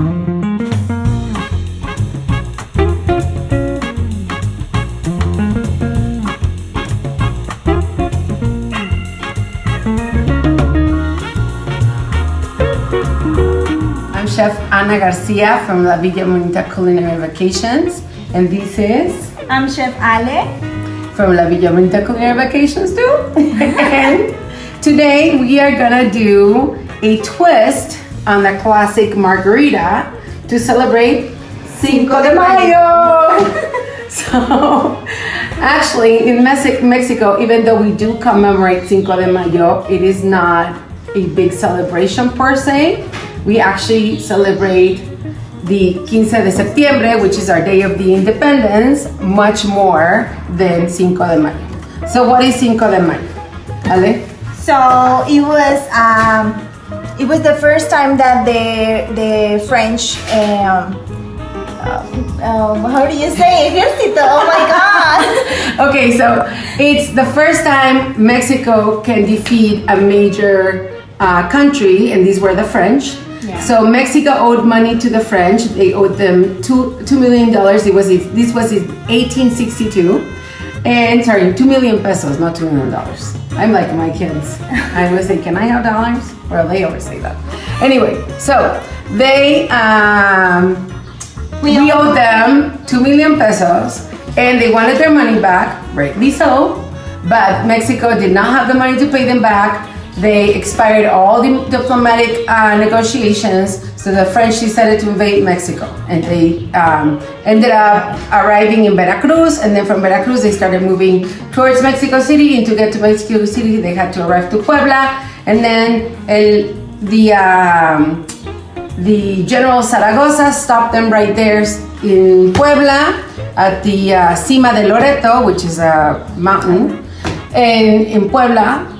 Chef Ana Garcia from La Villa Bonita Culinary Vacations, and this is... I'm Chef Ale from La Villa Bonita Culinary Vacations too. And today we are gonna do a twist on the classic Margarita to celebrate Cinco de Mayo. So actually in Mexico, even though we do commemorate Cinco de Mayo, it is not a big celebration per se. We actually celebrate the 15 de septiembre, which is our day of the independence, much more than Cinco de Mayo. So what is Cinco de Mayo? Ale? So it was the first time that the French how do you say ejército? Oh my God! Okay, so it's the first time Mexico can defeat a major country, and these were the French. Yeah. So Mexico owed money to the French. They owed them $2 million. This was in 1862. And sorry, 2 million pesos, not $2 million. I'm like my kids. I always say, can I have dollars? Well, they always say that. Anyway, so they, we owed them 2 million pesos and they wanted their money back, rightly so, but Mexico did not have the money to pay them back. They expired all the diplomatic negotiations, so the French decided to invade Mexico, and they ended up arriving in Veracruz, and then from Veracruz they started moving towards Mexico City, and to get to Mexico City they had to arrive to Puebla, and then the General Zaragoza stopped them right there in Puebla at the Cima de Loreto, which is a mountain, and in Puebla.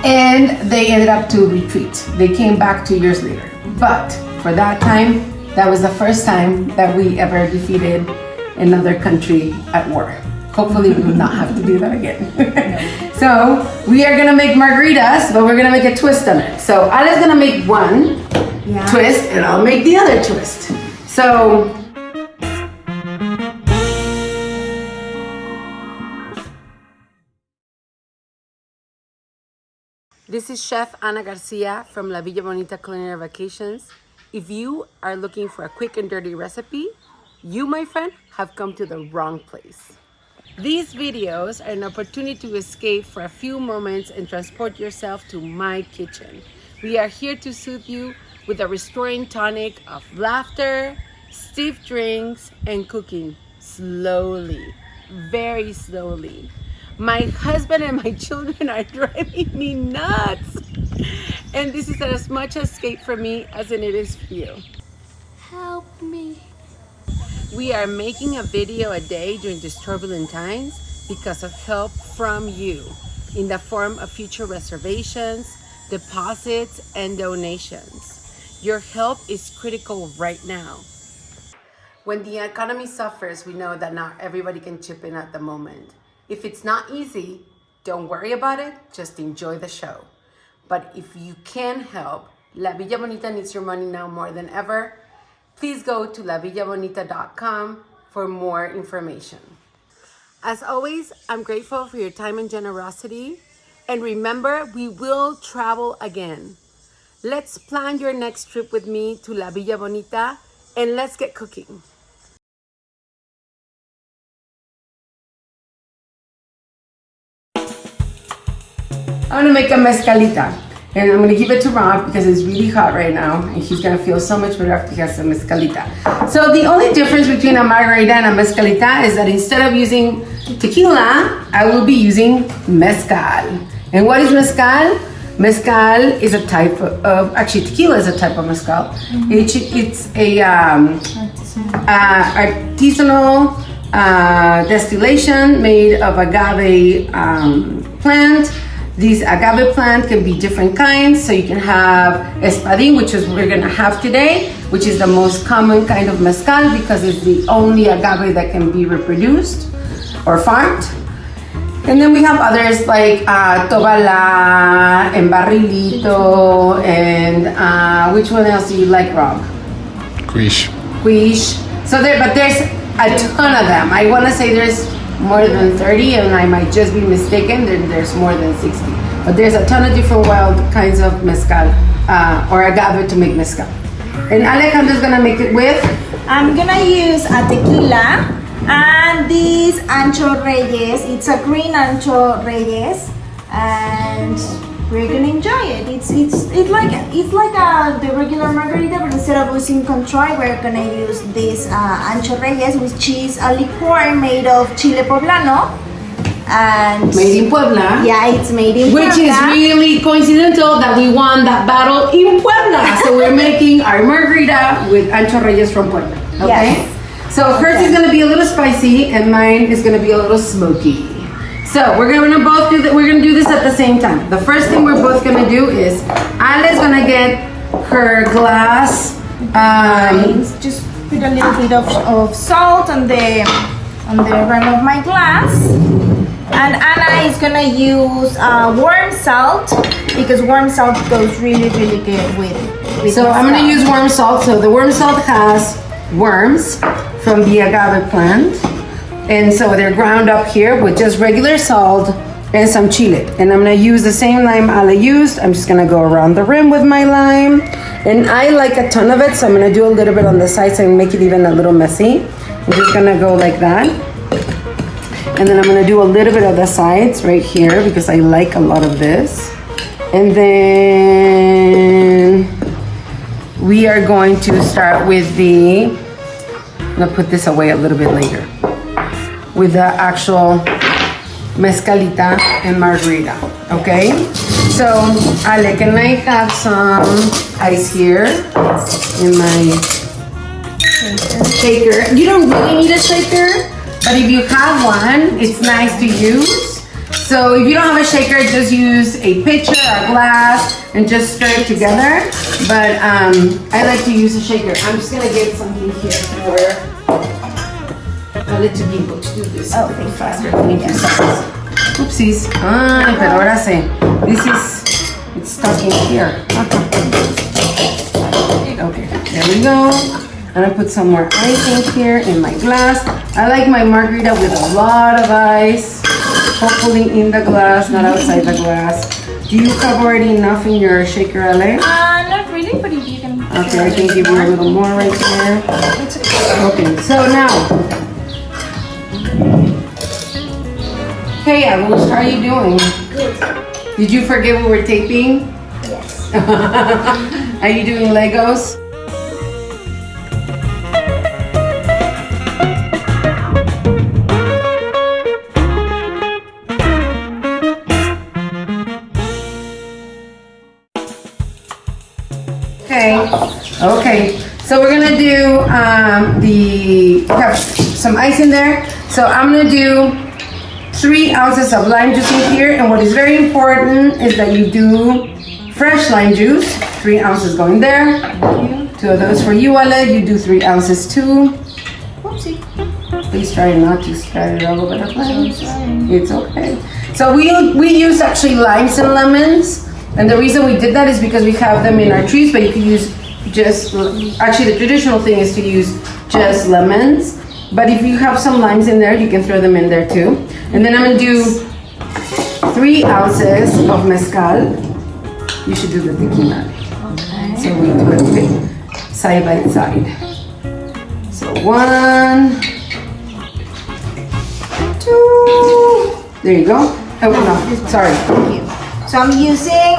And they ended up to retreat. They came back 2 years later. But for that time, that was the first time that we ever defeated another country at war. Hopefully we will not have to do that again. So we are gonna make margaritas, but we're gonna make a twist on it. So Ale's gonna make one twist and I'll make the other twist. So this is Chef Ana Garcia from La Villa Bonita Culinary Vacations. If you are looking for a quick and dirty recipe, you, my friend, have come to the wrong place. These videos are an opportunity to escape for a few moments and transport yourself to my kitchen. We are here to soothe you with a restoring tonic of laughter, stiff drinks, and cooking slowly, very slowly. My husband and my children are driving me nuts. And this is as much escape for me as it is for you. Help me. We are making a video a day during these turbulent times because of help from you in the form of future reservations, deposits, and donations. Your help is critical right now. When the economy suffers, we know that not everybody can chip in at the moment. If it's not easy, don't worry about it, just enjoy the show. But if you can help, La Villa Bonita needs your money now more than ever. Please go to lavillabonita.com for more information. As always, I'm grateful for your time and generosity. And remember, we will travel again. Let's plan your next trip with me to La Villa Bonita and let's get cooking. I'm gonna make a mezcalita, and I'm gonna give it to Rob because it's really hot right now, and he's gonna feel so much better after he has some mezcalita. So the only difference between a margarita and a mezcalita is that instead of using tequila, I will be using mezcal. And what is mezcal? Mezcal is a type of, actually tequila is a type of mezcal. Mm-hmm. It's a artisanal distillation made of agave plant. This agave plant can be different kinds, so you can have espadín, which is what we're gonna have today, which is the most common kind of mezcal because it's the only agave that can be reproduced or farmed. And then we have others like Tobala and Barrilito and which one else do you like, Rob? Quiche. Quiche. So there's a ton of them. I want to say there's more than 30, and I might just be mistaken. There's more than 60. But there's a ton of different wild kinds of mezcal or agave to make mezcal. And Alejandra's gonna make it with? I'm gonna use a tequila and this Ancho Reyes. It's a green Ancho Reyes, and we're gonna enjoy it. It's like the regular margarita, but instead of using Controy, we're gonna use this Ancho Reyes, which is a liqueur made of chile poblano. And made in Puebla. Yeah, it's made in Puebla. Which is really coincidental that we won that battle in Puebla. So we're making our margarita with Ancho Reyes from Puebla. Okay? Yes. So hers is gonna be a little spicy and mine is gonna be a little smoky. So we're gonna both do that. We're gonna do this at the same time. The first thing we're both gonna do is Ale's gonna get her glass. Just put a little bit of salt on the rim of my glass. And Anna is gonna use warm salt because warm salt goes really good with So I'm gonna use warm salt. So the warm salt has worms from the agave plant. And so they're ground up here with just regular salt and some chile. And I'm gonna use the same lime Ale used. I'm just gonna go around the rim with my lime. And I like a ton of it, so I'm gonna do a little bit on the sides and make it even a little messy. I'm just gonna go like that. And then I'm gonna do a little bit of the sides right here because I like a lot of this. And then we are going to start with I'm gonna put this away a little bit later, with the actual Mezcalita and Margarita, okay? So, Ale, can I have some ice here in my shaker? You don't really need a shaker, but if you have one, it's nice to use. So if you don't have a shaker, just use a pitcher, a glass, and just stir it together. But I like to use a shaker. I'm just gonna get something here for Ale to be able to do this a little faster. Thank you so much. Oopsies. Ay, pero ahora sí. It's stuck in here. Okay, there we go. I'm gonna put some more ice in here in my glass. I like my margarita with a lot of ice. Hopefully in the glass, not outside the glass. Do you have already enough in your shaker, Ale? Not really, but if you can. Okay, I can give you a little more right there. It's okay. Okay, so now. Hey, Abush, how are you doing? Good. Did you forget we were taping? Yes. Are you doing Legos? Okay, so we're gonna do we have some ice in there. So I'm gonna do 3 ounces of lime juice in here, and what is very important is that you do fresh lime juice. 3 ounces going there. 2 of those for you, Ale. You do 3 ounces too. Whoopsie. Please try not to spread it all over the place. It's okay. So we use actually limes and lemons. And the reason we did that is because we have them in our trees, but you can use actually the traditional thing is to use just lemons. But if you have some limes in there, you can throw them in there too. And then I'm gonna do 3 ounces of mezcal. You should do the tequila. Okay. So we do it side by side. So 1, 2, there you go. Oh no, sorry. Thank you. So I'm using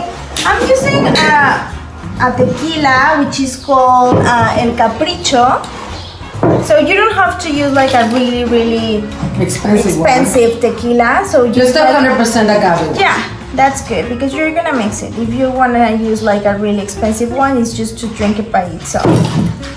a tequila which is called El Capricho. So you don't have to use like a really expensive tequila. So just 100% agave. Yeah, that's good because you're gonna mix it. If you wanna use like a really expensive one, it's just to drink it by itself.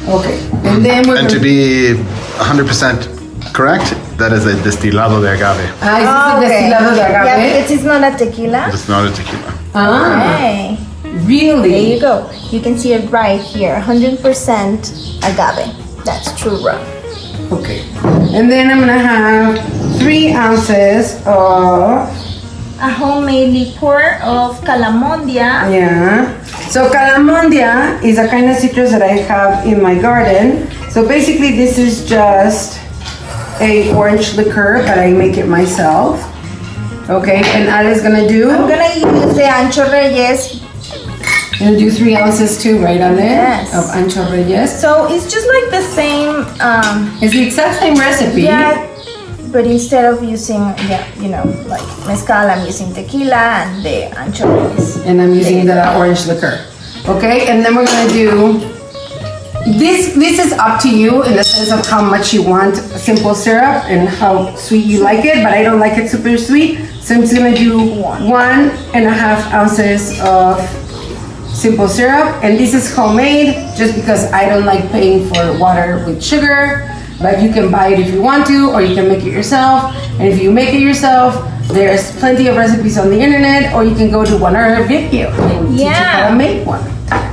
Okay, and then and to be 100% correct, that is a destilado de agave. Ah, is this a destilado de agave? Yeah, because it's not a tequila. It's not a tequila. Ah, Okay. really? There you go. You can see it right here. 100% agave. That's true rum. Okay, and then I'm gonna have 3 ounces of A homemade liqueur of calamondia. yeah, So calamondia is a kind of citrus that I have in my garden. So basically this is just a orange liqueur, but I make it myself. Okay, and Ale's gonna do? I'm gonna use the Ancho Reyes. You're gonna do 3 ounces too, right, Ale? Yes. Of Ancho Reyes. So it's just like the same, It's the exact same recipe. yeah, but instead of using, like mezcal, I'm using tequila and the Ancho Reyes. And I'm using the orange liqueur. Okay, and then we're gonna do, this is up to you in the sense of how much you want simple syrup and how sweet you like it, but I don't like it super sweet. So I'm just gonna do 1.5 ounces of simple syrup, and this is homemade just because I don't like paying for water with sugar, but you can buy it if you want to, or you can make it yourself. And if you make it yourself, there's plenty of recipes on the internet, or you can go to one of our video and teach you how to make one.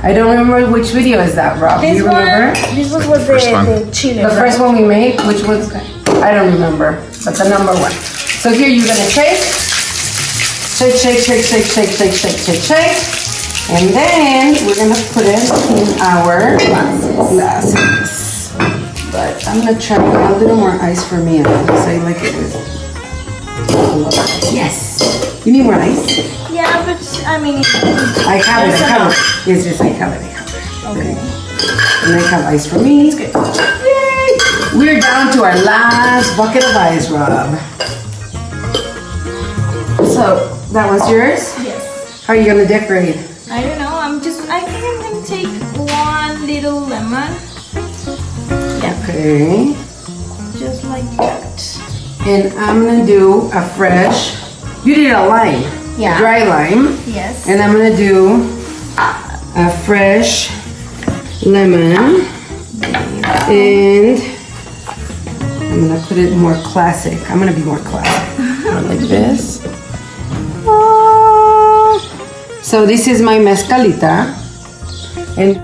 I don't remember which video is that, Rob. Do you remember? This was the chili. The first one we made, which was, I don't remember, but the number 1. So here you're gonna shake, and then we're gonna put it in our glasses. But I'm gonna try a little more ice for me because I like it with a lot of ice. Yes. You need more ice? Yeah, but I mean, I have it. Yes, I have it. Okay. And I have ice for me. It's good. Yay! We're down to our last bucket of ice, Rob. So that was yours? yes. How are you gonna decorate? I don't know. I think I'm gonna take 1 little lemon. Yeah. Okay. Just like that. And I'm gonna do a fresh, you did a lime. Yeah. Dry lime. Yes. And I'm gonna do a fresh lemon. And I'm gonna put it more classic. I'm gonna be more classic. Like this. Oh. So this is my mezcalita. And